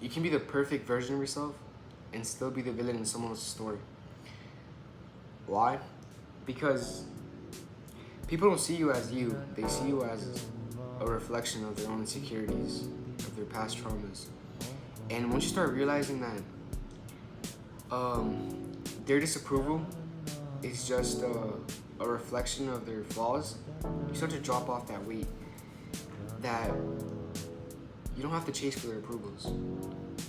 You can be the perfect version of yourself and still be the villain in someone else's story. Why? Because people don't see you as you. They see you as a reflection of their own insecurities, of their past traumas. And once you start realizing that their disapproval is just a reflection of their flaws, you start to drop off that weight that you don't have to chase for their approvals.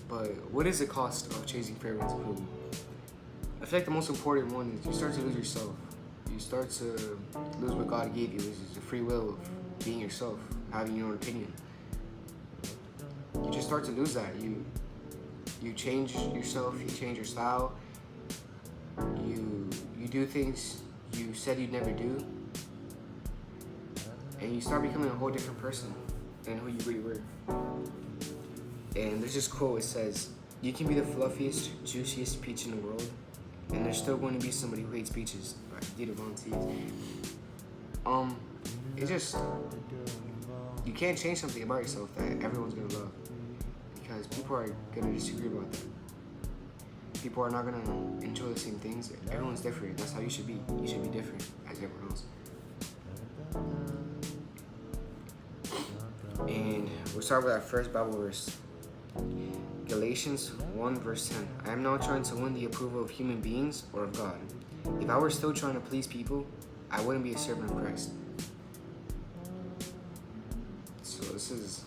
But what is the cost of chasing for everyone's approval? I feel like the most important one is you start to lose yourself. You start to lose what God gave you, which is the free will of being yourself, having your own opinion. You just start to lose that. You change yourself, you change your style, you do things you said you'd never do, and you start becoming a whole different person than who you really were. And there's this quote, it says, you can be the fluffiest, juiciest peach in the world, and there's still going to be somebody who hates peaches. By Dita Von Teese. It's just, you can't change something about yourself that everyone's gonna love, because people are gonna disagree about that. People are not gonna enjoy the same things. Everyone's different. That's how you should be. You should be different as everyone else. And we'll start with our first Bible verse. Galatians 1 verse 10. I am not trying to win the approval of human beings or of God. If I were still trying to please people, I wouldn't be a servant of Christ. So this is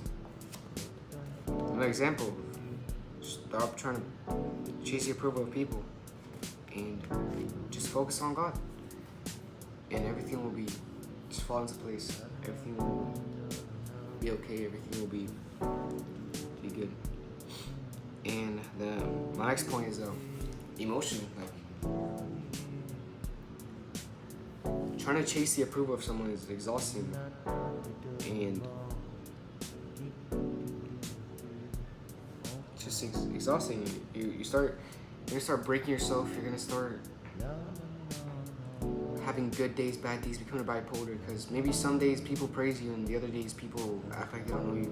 an example. Stop trying to chase the approval of people and just focus on God. And everything will just fall into place. Everything will be okay. Everything will be good. And my next point is emotion. Trying to chase the approval of someone is exhausting, and just exhausting. You're gonna start breaking yourself. You're gonna start having good days, bad days, becoming bipolar, because maybe some days people praise you and the other days people act like they don't know you.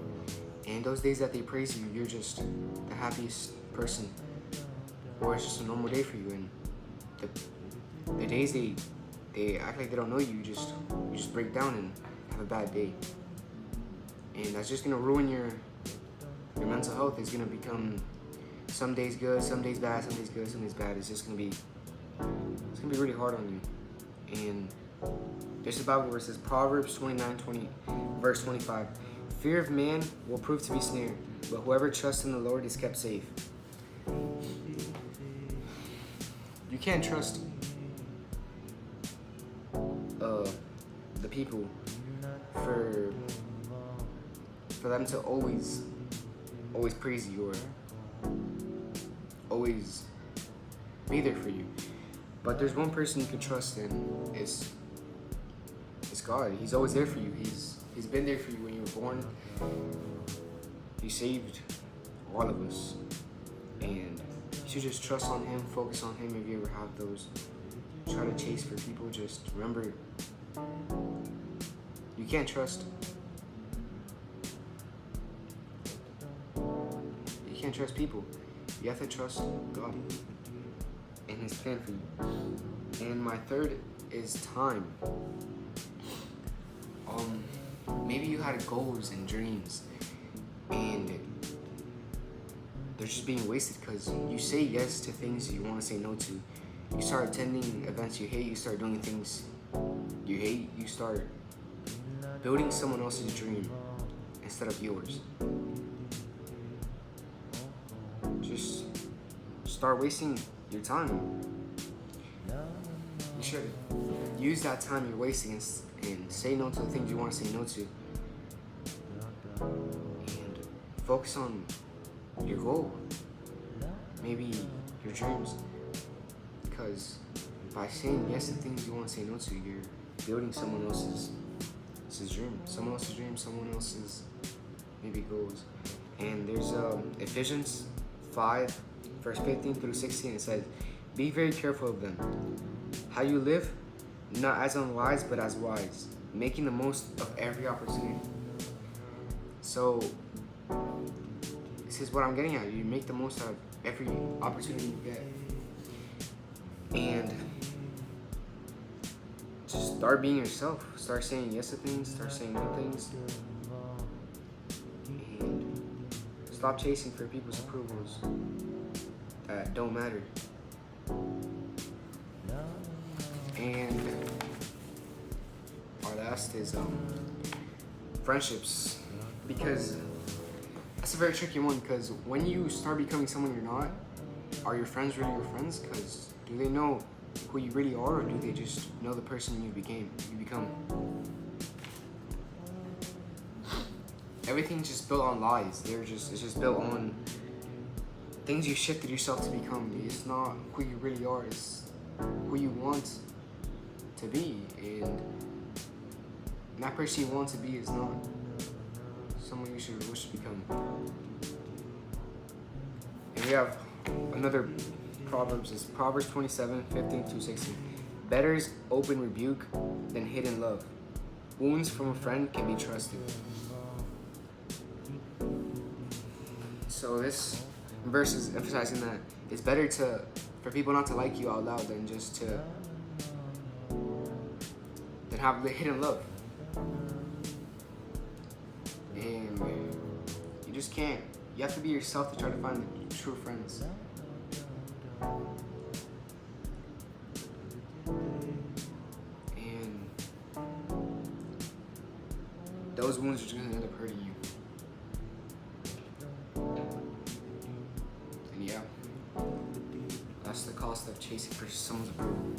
And those days that they praise you, you're just the happiest person, or it's just a normal day for you. And the days they act like they don't know you, you just break down and have a bad day. And that's just gonna ruin your mental health. It's gonna become some days good, some days bad, some days good, some days bad. It's gonna be really hard on you. And there's a Bible verse, says Proverbs 29:20, verse 25. Fear of man will prove to be snare, but whoever trusts in the Lord is kept safe. You can't trust the people for them to always praise you or always be there for you. But there's one person you can trust in, it's God. He's always there for you. He's been there for you when you were born. He saved all of us. And you should just trust on him, focus on him. If you ever have those, try to chase for people, just remember, you can't trust. You can't trust people. You have to trust God and his plan for you. And my third is time. Maybe you had goals and dreams, and they're just being wasted because you say yes to things you want to say no to. You start attending events you hate. You start doing things you hate. You start building someone else's dream instead of yours. Just start wasting your time. You should use that time you're wasting and say no to the things you want to say no to. And focus on your goal. Maybe your dreams. Because by saying yes to things you want to say no to, you're building someone else's dream. Someone else's dream, someone else's maybe goals. And there's Ephesians 5, verse 15 through 16. It says, be very careful of them. How you live, not as unwise, but as wise, making the most of every opportunity. So, it this is what I'm getting at. You make the most out of every opportunity you get. And just start being yourself. Start saying yes to things, start saying no things. And stop chasing for people's approvals that don't matter. And our last is friendships, because that's a very tricky one, because when you start becoming someone you're not, are your friends really your friends? Because do they know who you really are, or do they just know the person you become? Everything's just built on lies. It's just built on things you shifted yourself to become. It's not who you really are, it's who you want to be, and that person you want to be is not someone you should wish to become. And we have another Proverbs, is Proverbs 27:15-16. Better is open rebuke than hidden love. Wounds from a friend can be trusted. So this verse is emphasizing that it's better for people not to like you out loud than just to have the hidden love. And you just can't. You have to be yourself to try to find the true friends. And those wounds are just gonna end up hurting you. And yeah, that's the cost of chasing for someone's approval.